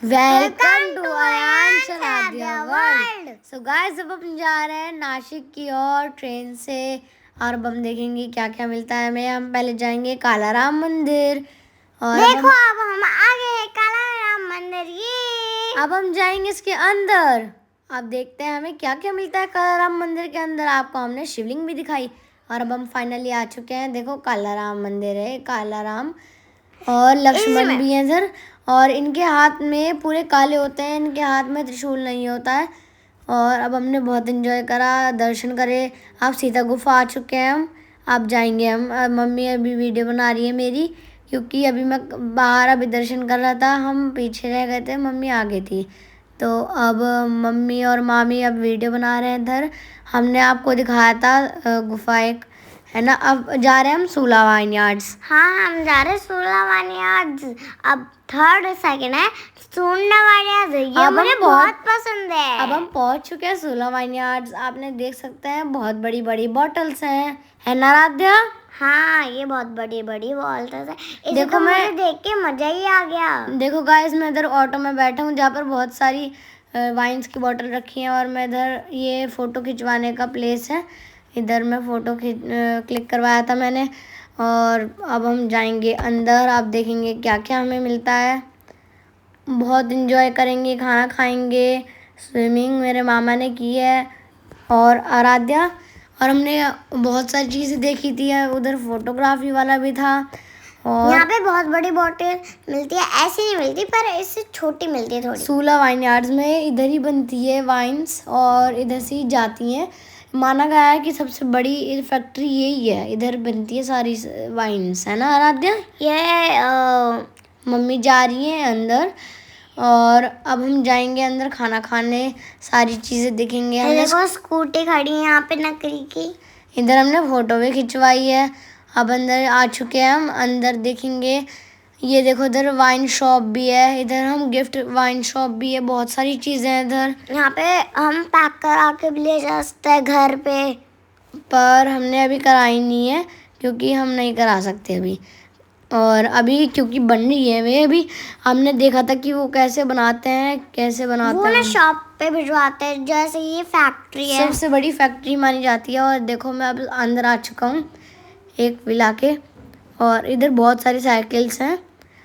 Welcome to Aayansh Aaradhya world. So guys, अब हम जा रहे हैं नासिक की ओर ट्रेन से, और अब हम देखेंगे क्या क्या मिलता है हमें। हम पहले जाएंगे कालाराम मंदिर, और देखो अब हम आ गए हैं कालाराम मंदिर। ये अब हम जाएंगे इसके अंदर। अब देखते हैं हमें क्या क्या मिलता है कालाराम मंदिर के अंदर। आपको हमने शिवलिंग भी दिखाई, और अब हम फाइनली आ चुके हैं। देखो कालाराम मंदिर है, कालाराम और लक्ष्मण भी हैं इधर, और इनके हाथ में पूरे काले होते हैं, इनके हाथ में त्रिशूल नहीं होता है। और अब हमने बहुत एंजॉय करा, दर्शन करे। अब सीता गुफा आ चुके हैं हम। अब जाएंगे हम। मम्मी अभी वीडियो बना रही है मेरी, क्योंकि अभी मैं बाहर अभी दर्शन कर रहा था, हम पीछे रह गए थे, मम्मी आगे थी। तो अब मम्मी और मामी अब वीडियो बना रहे हैं इधर। हमने आपको दिखाया था गुफा एक, है ना। अब जा रहे हैं हम सूला वाइन यार्ड्स। हाँ, हम जा रहे हैं सूलावानियाज। अब थर्ड सेकंड है सूंडावानियाज। ये मुझे बहुत पसंद है। अब हम पहुंच चुके हैं सूला वाइन यार्ड्स। आपने देख सकते हैं बहुत बड़ी बड़ी बॉटल्स हैं, है ना आराध्या? हाँ, ये बहुत बड़ी बड़ी बॉटल्स है। देखो, मुझे देख के मजा ही आ गया। देखो गाइस, मैं इधर ऑटो में बैठा हूँ जहाँ पर बहुत सारी वाइन्स की बोतल रखी हैं, और मैं इधर ये फ़ोटो खिंचवाने का प्लेस है। इधर मैं फ़ोटो क्लिक करवाया था मैंने। और अब हम जाएंगे अंदर। आप देखेंगे क्या क्या हमें मिलता है। बहुत इंजॉय करेंगे, खाना खाएंगे, स्विमिंग मेरे मामा ने की है और आराध्या, और हमने बहुत सारी चीज़ें देखी थी। उधर फोटोग्राफी वाला भी था। और यहाँ पे बहुत बड़ी बोतल मिलती है, ऐसी नहीं मिलती पर इससे छोटी मिलती है थोड़ी। सूला वाइन यार्ड्स में इधर ही बनती है वाइन्स, और इधर से ही जाती हैं। माना गया है कि सबसे बड़ी फैक्ट्री यही है, इधर बनती है सारी वाइन्स, है ना आराध्या? ये मम्मी जा रही हैं अंदर, और अब हम जाएंगे अंदर खाना खाने, सारी चीज़ें देखेंगे। हमने देखो स्कूटी खड़ी है यहाँ पे नकली की। इधर हमने फ़ोटो भी खिंचवाई है। अब अंदर आ चुके हैं हम, अंदर देखेंगे। ये देखो इधर वाइन शॉप भी है, इधर हम गिफ्ट वाइन शॉप भी है, बहुत सारी चीज़ें हैं इधर। यहाँ पे हम पैक करा के भी ले जा सकते हैं घर पे, पर हमने अभी कराई नहीं है, क्योंकि हम नहीं करा सकते अभी। और अभी क्योंकि बन रही है वे, अभी हमने देखा था कि वो कैसे बनाते हैं, कैसे बनाते वो हैं। ना शॉप पे भिजवाते हैं, जैसे ये फैक्ट्री है, सबसे बड़ी फैक्ट्री मानी जाती है। और देखो मैं अब अंदर आ चुका हूँ एक विला के, और इधर बहुत सारी साइकिल्स हैं।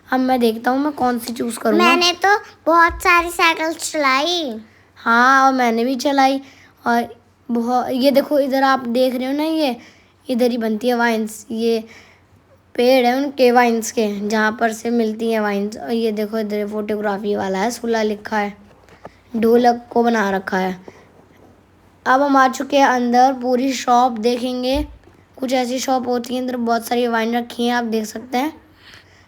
अब मैं देखता हूँ मैं कौन सी चूज़ करूँगा। मैंने तो बहुत सारी साइकिल चलाई। हाँ, और मैंने भी चलाई। और बहुत, ये देखो इधर आप देख रहे हो ना, ये इधर ही बनती है वाइन्स। ये पेड़ है उनके वाइन्स के, जहाँ पर से मिलती हैं वाइन्स। और ये देखो इधर फोटोग्राफी वाला है, सूला लिखा है, ढोलक को बना रखा है। अब हम आ चुके हैं अंदर, पूरी शॉप देखेंगे। कुछ ऐसी शॉप होती है, इधर बहुत सारी वाइन रखी हैं, आप देख सकते हैं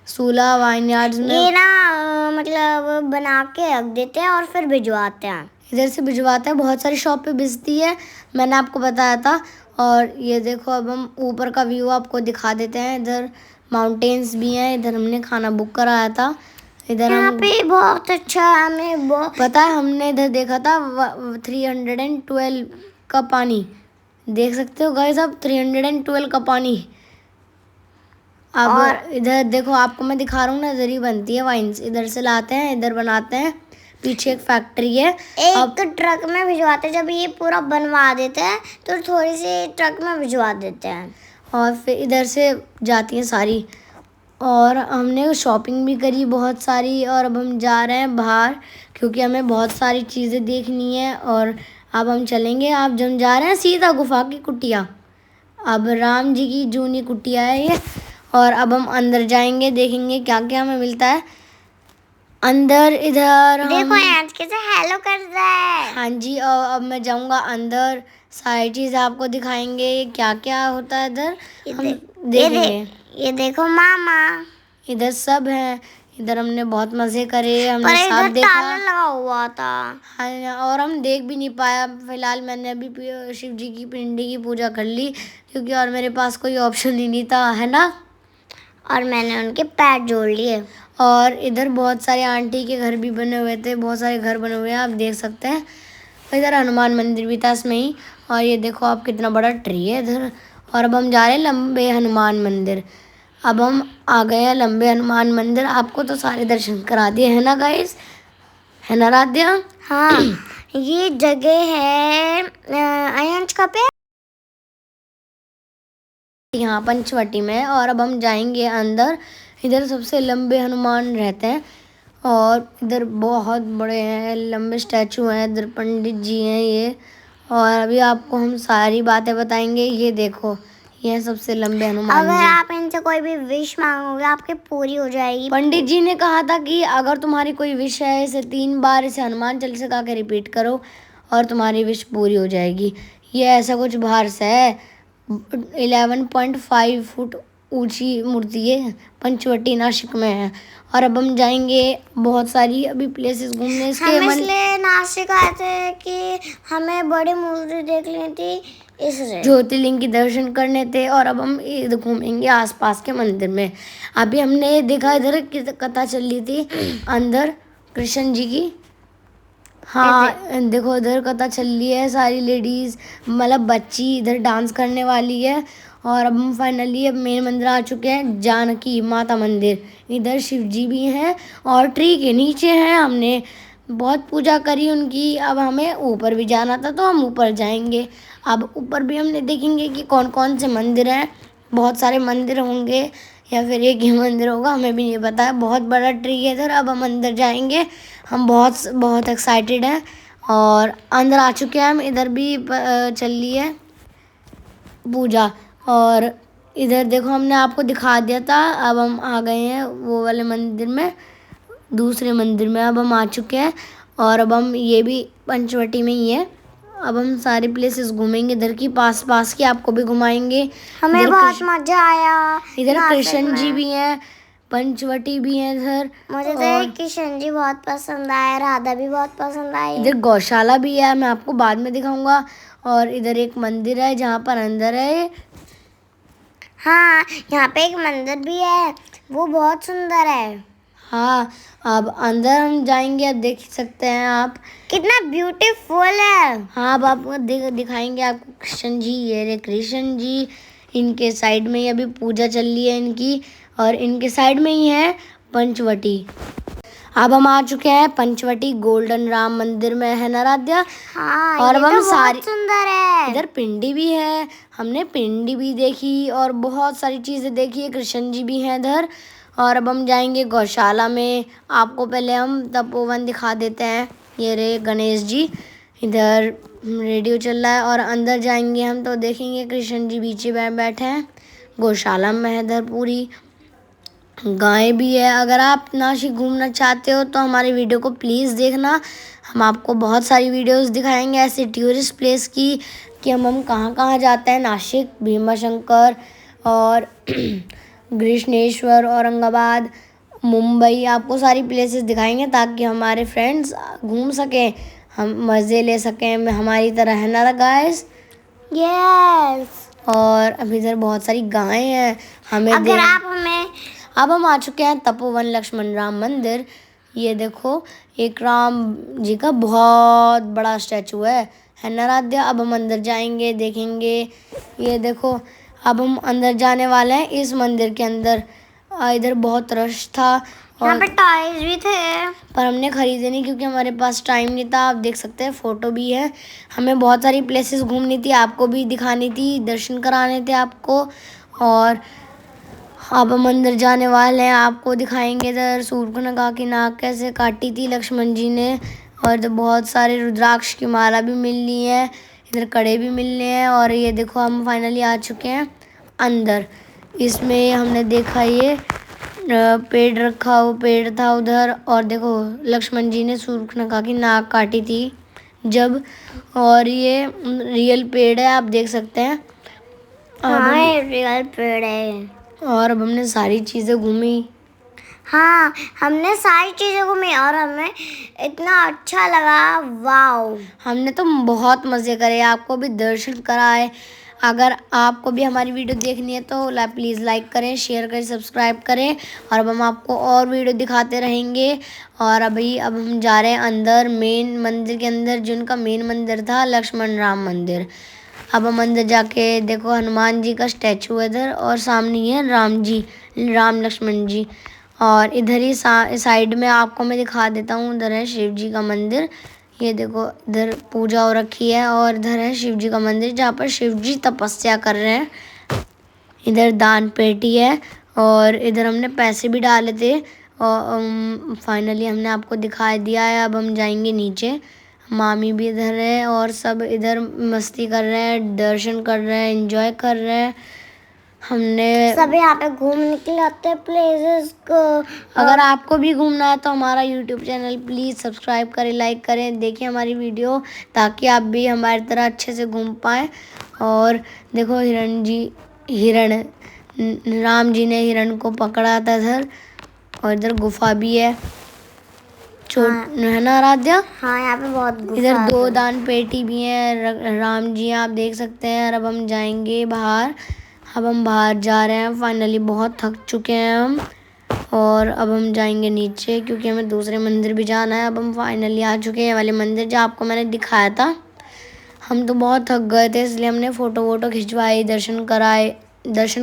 सूला वाइन यार्ड्स में। ये ना मतलब बना के रख देते हैं और फिर भिजवाते हैं, इधर से भिजवाते हैं, बहुत सारी शॉप पे भिजती है, मैंने आपको बताया था। और ये देखो अब हम ऊपर का व्यू आपको दिखा देते हैं। इधर माउंटेन्स भी हैं, इधर हमने खाना बुक कराया था। इधर यहाँ हम पे बहुत अच्छा है, हमें पता है, हमने इधर देखा था 312 का पानी। देख सकते हो गाइस आप, 312 का पानी। अब और इधर देखो, आपको मैं दिखा रहा हूँ ना, इधर ही बनती है वाइन्स, इधर से लाते हैं, इधर बनाते हैं। पीछे एक फैक्ट्री है। एक तो ट्रक में भिजवाते हैं, जब ये पूरा बनवा देते हैं तो थोड़ी सी ट्रक में भिजवा देते हैं, और फिर इधर से जाती हैं सारी। और हमने शॉपिंग भी करी बहुत सारी, और अब हम जा रहे हैं बाहर, क्योंकि हमें बहुत सारी चीज़ें देखनी है। और अब हम चलेंगे, आप जब जा रहे हैं सीता गुफा की कुटिया। अब राम जी की जूनी कुटिया है ये। और अब हम अंदर जाएंगे, देखेंगे क्या क्या हमें मिलता है अंदर। इधर देखो आज कैसे हेलो कर रहा है। हाँ जी, और अब मैं जाऊंगा अंदर, सारी चीज़ आपको दिखाएंगे क्या क्या होता है इधर, हम देखेंगे। ये देखो मामा, इधर सब है। इधर हमने बहुत मज़े करे, हमने पर साथ इधर देखा। ताला लगा हुआ था। हाँ, और हम देख भी नहीं पाया। फिलहाल मैंने अभी शिव जी की पिंडी की पूजा कर ली, क्योंकि और मेरे पास कोई ऑप्शन ही नहीं था, है ना। और मैंने उनके पैर जोड़ लिए। और इधर बहुत सारे आंटी के घर भी बने हुए थे, बहुत सारे घर बने हुए हैं, आप देख सकते हैं। इधर हनुमान मंदिर भी था इसमें ही। और ये देखो आप, कितना बड़ा ट्री है इधर। और अब हम जा रहे हैं लंबे हनुमान मंदिर। अब हम आ गए हैं लंबे हनुमान मंदिर। आपको तो सारे दर्शन करा दिए, है ना गाइस। है ना राध्या? हाँ, ये जगह है अयंज का पे। यहाँ पंचवटी में। और अब हम जाएंगे अंदर। इधर सबसे लंबे हनुमान रहते हैं और इधर बहुत बड़े हैं, लंबे स्टैचू हैं। इधर पंडित जी हैं ये। और अभी आपको हम सारी बातें बताएंगे। ये देखो, ये हैं सबसे लंबे हनुमान अगर जी। आप इनसे कोई भी विश मांगोगे आपकी पूरी हो जाएगी। पंडित जी ने कहा था कि अगर तुम्हारी कोई विश है, इसे 3 बार इसे हनुमान चालीसा गा के रिपीट करो और तुम्हारी विश पूरी हो जाएगी। ये ऐसा कुछ बाहर से है। 11.5 फुट ऊंची मूर्ति है, पंचवटी नासिक में है। और अब हम जाएंगे बहुत सारी अभी प्लेसेस घूमने। इसके हम इसलिए नासिक आए थे कि हमें बड़ी मूर्ति देख ली थी, इसलिए ज्योतिर्लिंग के दर्शन करने थे। और अब हम इधर घूमेंगे आसपास के मंदिर में। अभी हमने देखा इधर की कथा चल रही थी अंदर कृष्ण जी की। हाँ देखो, इधर कथा चल रही है। सारी लेडीज मतलब बच्ची इधर डांस करने वाली है। और अब हम फाइनली अब मेन मंदिर आ चुके हैं, जानकी माता मंदिर। इधर शिव जी भी हैं और ट्री के नीचे हैं। हमने बहुत पूजा करी उनकी। अब हमें ऊपर भी जाना था तो हम ऊपर जाएंगे। अब ऊपर भी हमने देखेंगे कि कौन कौन से मंदिर हैं। बहुत सारे मंदिर होंगे या फिर एक ही मंदिर होगा, हमें भी नहीं पता है। बहुत बड़ा ट्री है इधर। अब हम अंदर जाएंगे। हम बहुत बहुत एक्साइटेड हैं और अंदर आ चुके हैं हम। इधर भी चल रही है पूजा। और इधर देखो, हमने आपको दिखा दिया था। अब हम आ गए हैं वो वाले मंदिर में, दूसरे मंदिर में अब हम आ चुके हैं। और अब हम ये भी पंचवटी में ही है। अब हम सारी प्लेसेस घूमेंगे इधर की, पास पास की आपको भी घुमाएंगे। हमें इधर बहुत मजा आया। इधर नासिक कृष्ण जी में भी हैं, पंचवटी भी है इधर। मुझे तो और किशन जी बहुत पसंद आया, राधा भी बहुत पसंद आई। इधर गौशाला भी है, मैं आपको बाद में दिखाऊंगा। और इधर एक मंदिर है जहाँ पर अंदर है। हाँ, यहाँ पे एक मंदिर भी है, वो बहुत सुंदर है। हाँ, अब अंदर हम जाएंगे। अब देख सकते हैं आप कितना ब्यूटीफुल है। हाँ, अब आपको दिखाएंगे आपको कृष्ण जी। ये रे कृष्ण जी, इनके साइड में ही अभी पूजा चल रही है इनकी। और इनके साइड में ही है पंचवटी। अब हम आ चुके हैं पंचवटी गोल्डन राम मंदिर में, है ना राध्या? हाँ, और ये अब हम तो बहुत सुंदर है। इधर पिंडी भी है, हमने पिंडी भी देखी और बहुत सारी चीज़ें देखी है। कृष्ण जी भी हैं इधर। और अब हम जाएंगे गौशाला में। आपको पहले हम तपोवन दिखा देते हैं। ये रे गणेश जी, इधर रेडियो चल रहा है। और अंदर जाएंगे हम तो देखेंगे कृष्ण जी बीचे बैठे हैं। गौशाला में है इधर पूरी, गाय भी है। अगर आप नासिक घूमना चाहते हो तो हमारी वीडियो को प्लीज़ देखना। हम आपको बहुत सारी वीडियोस दिखाएंगे ऐसे टूरिस्ट प्लेस की, कि हम कहाँ कहाँ जाते हैं। नासिक, भीमाशंकर और कृष्णेश्वर, औरंगाबाद, मुंबई, आपको सारी प्लेसेस दिखाएंगे ताकि हमारे फ्रेंड्स घूम सकें, हम मज़े ले सकें हमारी तरह, है ना गाइस? यस। और अभी इधर बहुत सारी गायें हैं। हमें अगर आप हमें अब हम आ चुके हैं तपोवन लक्ष्मण राम मंदिर। ये देखो, एक राम जी का बहुत बड़ा स्टैचू है ना राध्या? अब हम अंदर जाएंगे, देखेंगे। ये देखो, अब हम अंदर जाने वाले हैं इस मंदिर के अंदर। इधर बहुत रश था यहाँ और पे टॉयज भी थे, पर हमने खरीदे नहीं क्योंकि हमारे पास टाइम नहीं था। आप देख सकते हैं फ़ोटो भी है। हमें बहुत सारी प्लेसेस घूमनी थी, आपको भी दिखानी थी, दर्शन कराने थे आपको। और अब हम अंदर जाने वाले हैं, आपको दिखाएंगे इधर सूर्पनखा की नाक कैसे काटी थी लक्ष्मण जी ने। और इधर बहुत सारे रुद्राक्ष की माला भी मिल रही है, इधर कड़े भी मिल रहे हैं। और ये देखो, हम फाइनली आ चुके हैं अंदर। इसमें हमने देखा ये पेड़ रखा हो, पेड़ था उधर। और देखो, लक्ष्मण जी ने सूर्पनखा की नाक काटी थी जब। और ये रियल पेड़ है, आप देख सकते हैं। हाँ ये रियल पेड़ है। और अब हमने सारी चीज़ें घूमी। हाँ, हमने सारी चीज़ें घूमी और हमें इतना अच्छा लगा, वाओ। हमने तो बहुत मज़े करे, आपको भी दर्शन कराए। अगर आपको भी हमारी वीडियो देखनी है तो प्लीज़ लाइक करें, शेयर करें, सब्सक्राइब करें। और अब हम आपको और वीडियो दिखाते रहेंगे। और अब हम जा रहे हैं अंदर मेन मंदिर के अंदर, जिनका मेन मंदिर था लक्ष्मण राम मंदिर। अब हम अंदर जाके देखो, हनुमान जी का स्टैचू है इधर और सामने है राम जी, राम लक्ष्मण जी। और इधर ही साइड में आपको मैं दिखा देता हूँ, उधर है शिव जी का मंदिर। ये देखो इधर पूजा हो रखी है और इधर है शिव जी का मंदिर जहाँ पर शिव जी तपस्या कर रहे हैं। इधर दान पेटी है और इधर हमने पैसे भी डाले थे और फाइनली हमने आपको दिखा दिया है। अब हम जाएंगे नीचे। मामी भी इधर है और सब इधर मस्ती कर रहे हैं, दर्शन कर रहे हैं, एंजॉय कर रहे हैं। हमने सब यहाँ पे घूमने के लिए आते हैं प्लेसेस को। अगर आपको भी घूमना है तो हमारा यूट्यूब चैनल प्लीज़ सब्सक्राइब करें, लाइक करें, देखिए हमारी वीडियो, ताकि आप भी हमारी तरह अच्छे से घूम पाएँ। और देखो हिरण राम जी ने हिरण को पकड़ा था इधर, और इधर गुफा भी है है ना आराध्या? हाँ, यहाँ पे बहुत गुफा इधर 2 है। दान पेटी भी हैं, राम जी आप देख सकते हैं। और अब हम जाएंगे बाहर। अब हम बाहर जा रहे हैं, फाइनली बहुत थक चुके हैं हम। और अब हम जाएंगे नीचे क्योंकि हमें दूसरे मंदिर भी जाना है। अब हम फाइनली आ चुके हैं वाले मंदिर जो आपको मैंने दिखाया था। हम तो बहुत थक गए थे इसलिए हमने फ़ोटो वोटो खिंचवाए, दर्शन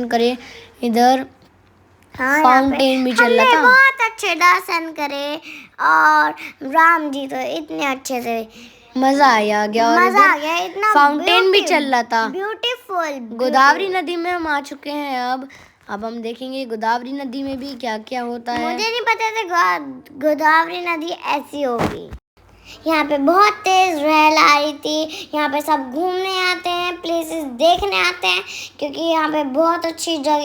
करे। इधर हाँ, फाउंटेन भी चल रहा था। बहुत अच्छे दर्शन करे और राम जी तो इतने अच्छे से मज़ा आ गया। और मजा आ इधर गया, इतना फाउंटेन भी चल रहा था। ब्यूटीफुल। गोदावरी नदी में हम आ चुके हैं। अब हम देखेंगे गोदावरी नदी में भी क्या क्या होता है। मुझे नहीं पता था गोदावरी नदी ऐसी होगी। यहाँ पे बहुत तेज रेल आ रही थी। यहाँ पे सब घूमने आते हैं, प्लेसेस देखने आते हैं क्योंकि यहाँ पे बहुत अच्छी जगह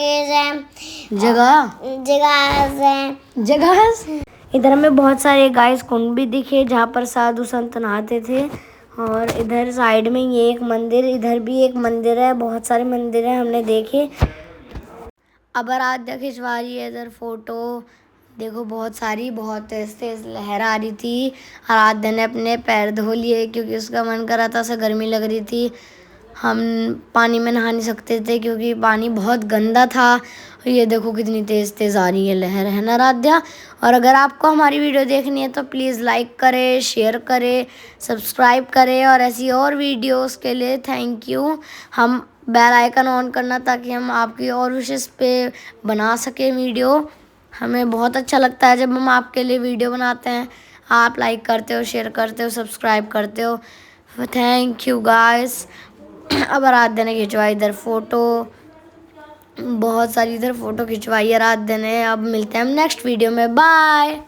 हैं। इधर हमें बहुत सारे गाइस कुंड भी दिखे जहाँ पर साधु संत नहाते थे। और इधर साइड में ये एक मंदिर, इधर भी एक मंदिर है, बहुत सारे मंदिर हैं हमने देखे। अब आराध्या खिंचवा रही है इधर फोटो। देखो बहुत तेज तेज लहर आ रही थी। आराध्या ने अपने पैर धो लिए क्योंकि उसका मन कर रहा था, उसे गर्मी लग रही थी। हम पानी में नहा नहीं सकते थे क्योंकि पानी बहुत गंदा था। ये देखो कितनी तेज़ तेज़ आ रही है लहर, है ना आराध्या? और अगर आपको हमारी वीडियो देखनी है तो प्लीज़ लाइक करें, शेयर करें, सब्सक्राइब करें। और ऐसी और वीडियोस के लिए थैंक यू। हम बेल आइकन ऑन करना ताकि हम आपकी और विशेष पे बना सकें वीडियो। हमें बहुत अच्छा लगता है जब हम आपके लिए वीडियो बनाते हैं। आप लाइक करते हो, शेयर करते हो, सब्सक्राइब करते हो। Thank you guys. अब आराध्या ने खिंचवाई इधर फ़ोटो, बहुत सारी इधर फ़ोटो खिंचवाई आराध्या ने। अब मिलते हैं हम नेक्स्ट वीडियो में, बाय।